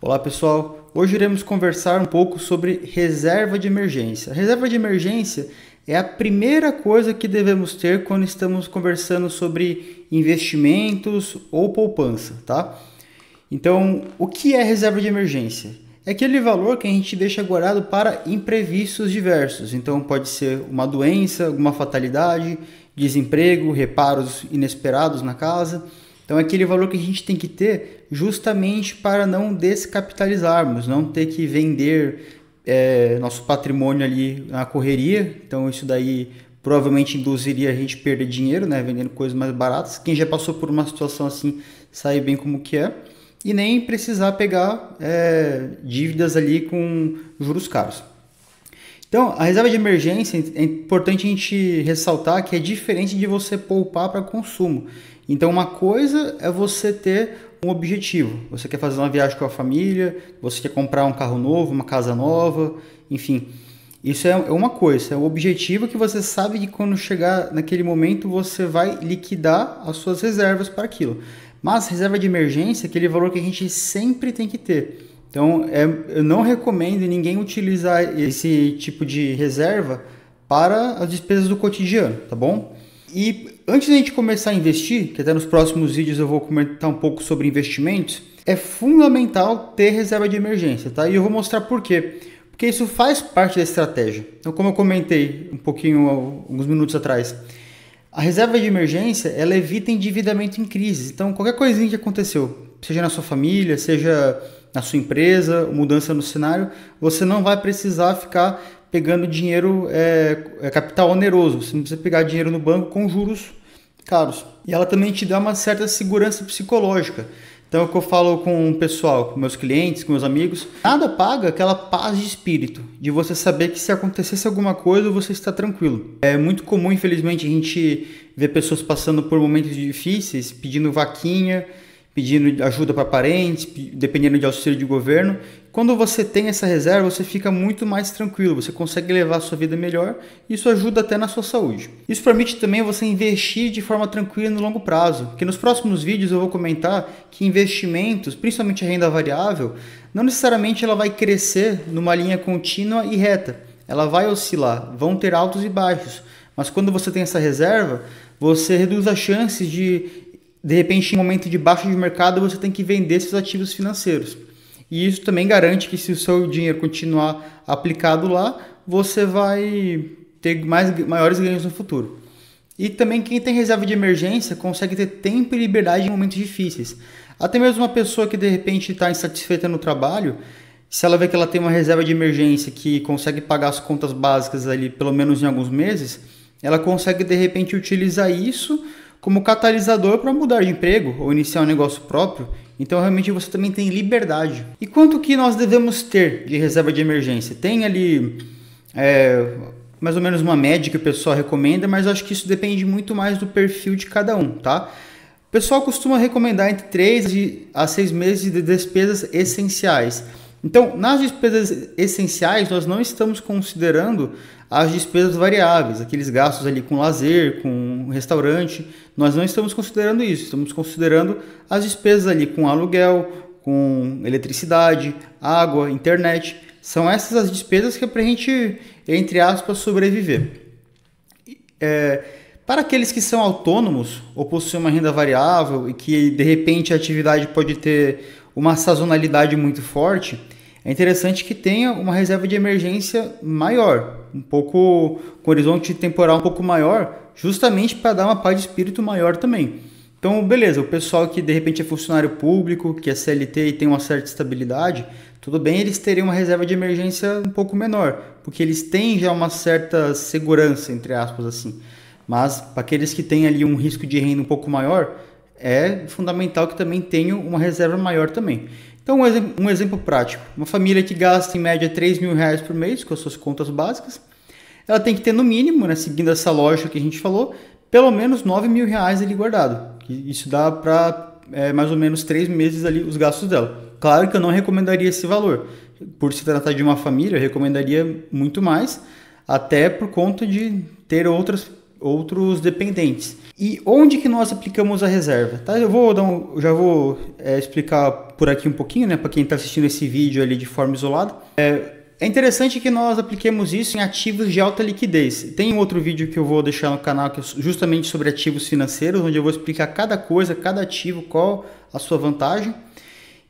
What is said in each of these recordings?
Olá pessoal, hoje iremos conversar um pouco sobre reserva de emergência. A reserva de emergência é a primeira coisa que devemos ter quando estamos conversando sobre investimentos ou poupança, tá? Então, o que é reserva de emergência? É aquele valor que a gente deixa guardado para imprevistos diversos. Então, pode ser uma doença, alguma fatalidade, desemprego, reparos inesperados na casa. Então, é aquele valor que a gente tem que ter justamente para não descapitalizarmos, não ter que vender nosso patrimônio ali na correria. Então, isso daí provavelmente induziria a gente a perder dinheiro, né, vendendo coisas mais baratas. Quem já passou por uma situação assim sabe bem como que é. E nem precisar pegar dívidas ali com juros caros. Então, a reserva de emergência, é importante a gente ressaltar que é diferente de você poupar para consumo. Então, uma coisa é você ter um objetivo. Você quer fazer uma viagem com a família, você quer comprar um carro novo, uma casa nova, enfim. Isso é uma coisa, é um objetivo que você sabe que quando chegar naquele momento você vai liquidar as suas reservas para aquilo. Mas reserva de emergência é aquele valor que a gente sempre tem que ter. Então, eu não recomendo ninguém utilizar esse tipo de reserva para as despesas do cotidiano, tá bom? E antes da gente começar a investir, que até nos próximos vídeos eu vou comentar um pouco sobre investimentos, é fundamental ter reserva de emergência, tá? E eu vou mostrar por quê. Porque isso faz parte da estratégia. Então, como eu comentei um pouquinho, alguns minutos atrás, a reserva de emergência, ela evita endividamento em crises. Então, qualquer coisinha que aconteceu, seja na sua família, seja na sua empresa, mudança no cenário, você não vai precisar ficar pegando dinheiro, capital oneroso. Você não precisa pegar dinheiro no banco com juros caros. E ela também te dá uma certa segurança psicológica. Então, é o que eu falo com o pessoal, com meus clientes, com meus amigos, nada paga aquela paz de espírito, de você saber que se acontecesse alguma coisa, você está tranquilo. É muito comum, infelizmente, a gente ver pessoas passando por momentos difíceis, pedindo vaquinha, pedindo ajuda para parentes, dependendo de auxílio de governo. Quando você tem essa reserva, você fica muito mais tranquilo, você consegue levar a sua vida melhor e isso ajuda até na sua saúde. Isso permite também você investir de forma tranquila no longo prazo, porque nos próximos vídeos eu vou comentar que investimentos, principalmente a renda variável, não necessariamente ela vai crescer numa linha contínua e reta, ela vai oscilar, vão ter altos e baixos, mas quando você tem essa reserva, você reduz as chances de repente, em um momento de baixa de mercado, você tem que vender seus ativos financeiros. E isso também garante que se o seu dinheiro continuar aplicado lá, você vai ter maiores ganhos no futuro. E também quem tem reserva de emergência consegue ter tempo e liberdade em momentos difíceis. Até mesmo uma pessoa que de repente está insatisfeita no trabalho, se ela vê que ela tem uma reserva de emergência que consegue pagar as contas básicas ali pelo menos em alguns meses, ela consegue de repente utilizar isso como catalisador para mudar de emprego ou iniciar um negócio próprio. Então realmente você também tem liberdade. E quanto que nós devemos ter de reserva de emergência? Tem ali mais ou menos uma média que o pessoal recomenda, mas eu acho que isso depende muito mais do perfil de cada um, tá? O pessoal costuma recomendar entre 3 a 6 meses de despesas essenciais. Então, nas despesas essenciais, nós não estamos considerando as despesas variáveis, aqueles gastos ali com lazer, com restaurante, nós não estamos considerando isso, estamos considerando as despesas ali com aluguel, com eletricidade, água, internet. São essas as despesas que é para a gente, entre aspas, sobreviver. Para aqueles que são autônomos ou possuem uma renda variável e que de repente a atividade pode ter uma sazonalidade muito forte, é interessante que tenha uma reserva de emergência maior, um pouco com horizonte temporal um pouco maior, justamente para dar uma paz de espírito maior também. Então, beleza, o pessoal que de repente é funcionário público, que é CLT e tem uma certa estabilidade, tudo bem eles terem uma reserva de emergência um pouco menor, porque eles têm já uma certa segurança, entre aspas assim. Mas para aqueles que têm ali um risco de renda um pouco maior, é fundamental que também tenham uma reserva maior também. Então, um exemplo prático. Uma família que gasta em média R$3.000 por mês com as suas contas básicas, ela tem que ter no mínimo, né, seguindo essa lógica que a gente falou, pelo menos R$9.000 ali guardado. Isso dá para mais ou menos 3 meses ali os gastos dela. Claro que eu não recomendaria esse valor. Por se tratar de uma família, eu recomendaria muito mais, até por conta de ter outras outros dependentes. E onde que nós aplicamos a reserva? Tá? Eu vou já vou explicar por aqui um pouquinho, né, para quem está assistindo esse vídeo ali de forma isolada. É interessante que nós apliquemos isso em ativos de alta liquidez. Tem um outro vídeo que eu vou deixar no canal que é justamente sobre ativos financeiros, onde eu vou explicar cada coisa, cada ativo, qual a sua vantagem,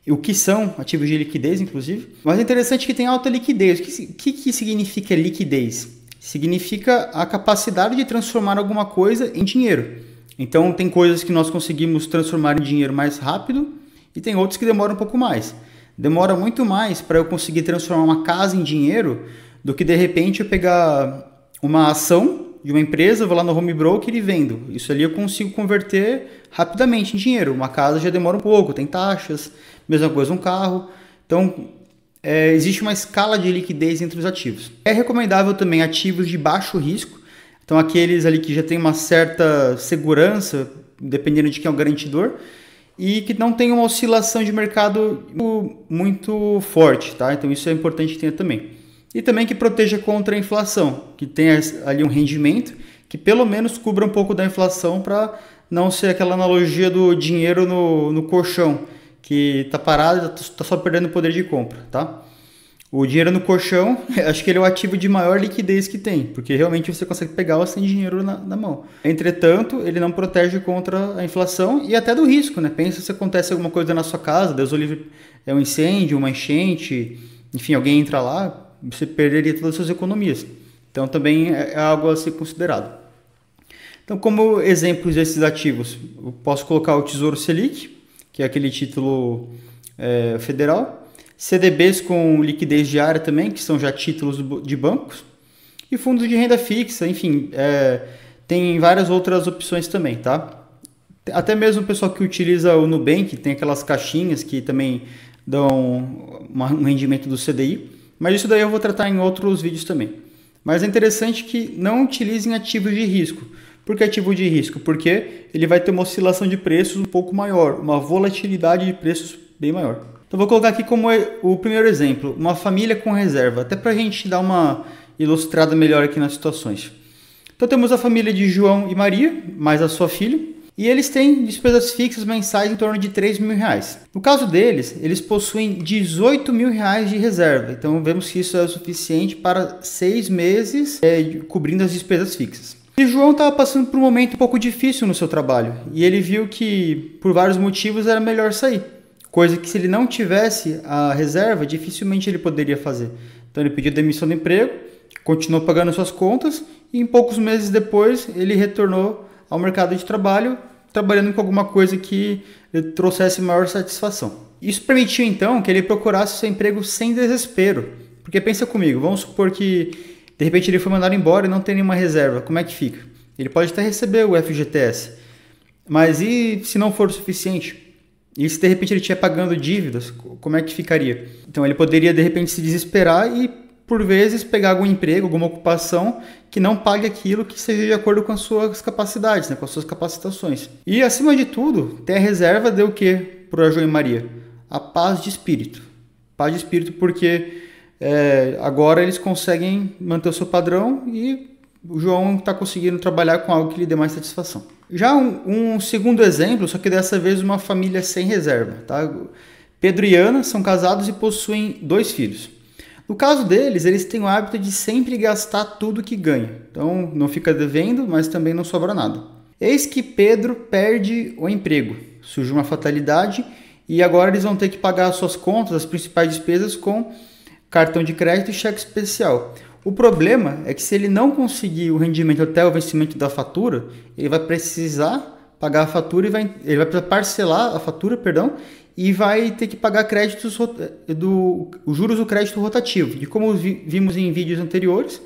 o que são ativos de liquidez, inclusive. Mas é interessante que tem alta liquidez. O que significa liquidez? Significa a capacidade de transformar alguma coisa em dinheiro. Então, tem coisas que nós conseguimos transformar em dinheiro mais rápido e tem outras que demoram um pouco mais. Demora muito mais para eu conseguir transformar uma casa em dinheiro do que, de repente, eu pegar uma ação de uma empresa, vou lá no home broker e vendo. Isso ali eu consigo converter rapidamente em dinheiro. Uma casa já demora um pouco, tem taxas, mesma coisa um carro. Então, existe uma escala de liquidez entre os ativos. É recomendável também ativos de baixo risco. Então, aqueles ali que já tem uma certa segurança, dependendo de quem é o garantidor, e que não tem uma oscilação de mercado muito forte, tá? Então isso é importante ter também. E também que proteja contra a inflação, que tenha ali um rendimento que pelo menos cubra um pouco da inflação para não ser aquela analogia do dinheiro no colchão, que está parado e está só perdendo o poder de compra, tá? O dinheiro no colchão, acho que ele é o ativo de maior liquidez que tem, porque realmente você consegue pegar sem dinheiro na mão. Entretanto, ele não protege contra a inflação e até do risco, né? Pensa se acontece alguma coisa na sua casa, Deus o livre, um incêndio, uma enchente, enfim, alguém entra lá, você perderia todas as suas economias. Então também é algo a ser considerado. Então, como exemplos desses ativos, eu posso colocar o Tesouro Selic, que é aquele título federal, CDBs com liquidez diária também, que são já títulos de bancos, e fundos de renda fixa, enfim, tem várias outras opções também, tá? Até mesmo o pessoal que utiliza o Nubank, tem aquelas caixinhas que também dão um rendimento do CDI, mas isso daí eu vou tratar em outros vídeos também. Mas é interessante que não utilizem ativos de risco. Por que ativo de risco? Porque ele vai ter uma oscilação de preços um pouco maior, uma volatilidade de preços bem maior. Então vou colocar aqui como o primeiro exemplo, uma família com reserva, até para a gente dar uma ilustrada melhor aqui nas situações. Então temos a família de João e Maria, mais a sua filha, e eles têm despesas fixas mensais em torno de R$3.000. No caso deles, eles possuem R$18.000 de reserva, então vemos que isso é o suficiente para 6 meses cobrindo as despesas fixas. E João estava passando por um momento um pouco difícil no seu trabalho, e ele viu que por vários motivos era melhor sair. Coisa que se ele não tivesse a reserva, dificilmente ele poderia fazer. Então ele pediu demissão do emprego, continuou pagando suas contas e em poucos meses depois ele retornou ao mercado de trabalho, trabalhando com alguma coisa que lhe trouxesse maior satisfação. Isso permitiu então que ele procurasse seu emprego sem desespero. Porque pensa comigo, vamos supor que de repente ele foi mandado embora e não tem nenhuma reserva, como é que fica? Ele pode até receber o FGTS, mas e se não for o suficiente? E se de repente ele estiver pagando dívidas, como é que ficaria? Então ele poderia de repente se desesperar e por vezes pegar algum emprego, alguma ocupação que não pague aquilo que seja de acordo com as suas capacidades, né? Com as suas capacitações. E acima de tudo, ter a reserva deu o que para João e Maria? A paz de espírito. Paz de espírito porque agora eles conseguem manter o seu padrão e o João está conseguindo trabalhar com algo que lhe dê mais satisfação. Já um segundo exemplo, só que dessa vez uma família sem reserva. Tá? Pedro e Ana são casados e possuem 2 filhos. No caso deles, eles têm o hábito de sempre gastar tudo que ganham. Então não fica devendo, mas também não sobra nada. Eis que Pedro perde o emprego. Surge uma fatalidade e agora eles vão ter que pagar as suas contas, as principais despesas com cartão de crédito e cheque especial. O problema é que se ele não conseguir o rendimento até o vencimento da fatura, ele vai precisar pagar a fatura ele vai precisar parcelar a fatura, e vai ter que pagar créditos os juros do crédito rotativo. E como vimos em vídeos anteriores,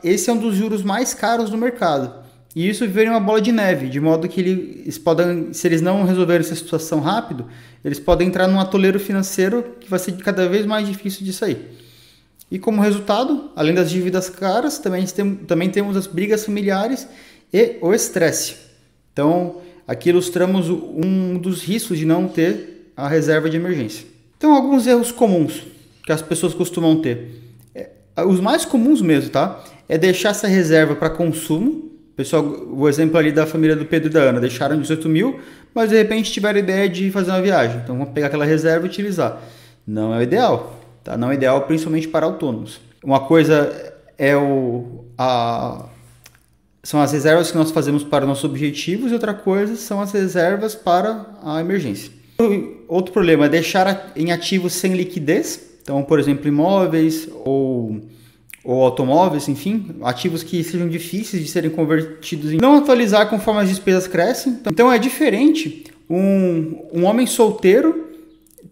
esse é um dos juros mais caros do mercado. E isso vira uma bola de neve, de modo que eles podem, se eles não resolverem essa situação rápido, eles podem entrar num atoleiro financeiro que vai ser cada vez mais difícil de sair. E como resultado, além das dívidas caras, também temos as brigas familiares e o estresse. Então, aqui ilustramos um dos riscos de não ter a reserva de emergência. Então, alguns erros comuns que as pessoas costumam ter. Os mais comuns mesmo, tá? É deixar essa reserva para consumo, Pessoal, o exemplo ali da família do Pedro e da Ana, deixaram 18 mil, mas de repente tiveram a ideia de fazer uma viagem. Então vamos pegar aquela reserva e utilizar. Não é o ideal, tá? Não é ideal principalmente para autônomos. Uma coisa é são as reservas que nós fazemos para nossos objetivos e outra coisa são as reservas para a emergência. Outro problema é deixar em ativos sem liquidez. Então, por exemplo, imóveis ou automóveis, enfim, ativos que sejam difíceis de serem convertidos em... Não atualizar conforme as despesas crescem. Então é diferente um homem solteiro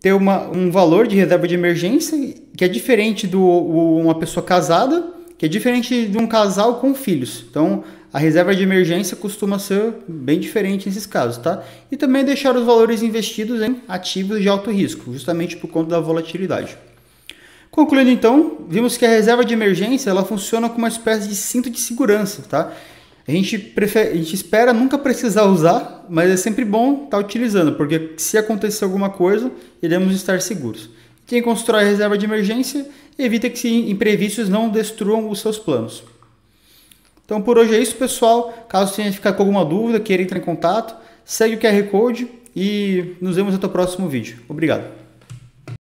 ter um valor de reserva de emergência que é diferente de uma pessoa casada, que é diferente de um casal com filhos. Então a reserva de emergência costuma ser bem diferente nesses casos, tá? E também deixar os valores investidos em ativos de alto risco, justamente por conta da volatilidade. Concluindo então, vimos que a reserva de emergência ela funciona como uma espécie de cinto de segurança, tá? A gente espera nunca precisar usar, mas é sempre bom estar utilizando, porque se acontecer alguma coisa, iremos estar seguros. Quem constrói a reserva de emergência evita que imprevistos não destruam os seus planos. Então por hoje é isso, pessoal. Caso tenha ficado com alguma dúvida, queira entrar em contato, segue o QR Code e nos vemos até o próximo vídeo. Obrigado.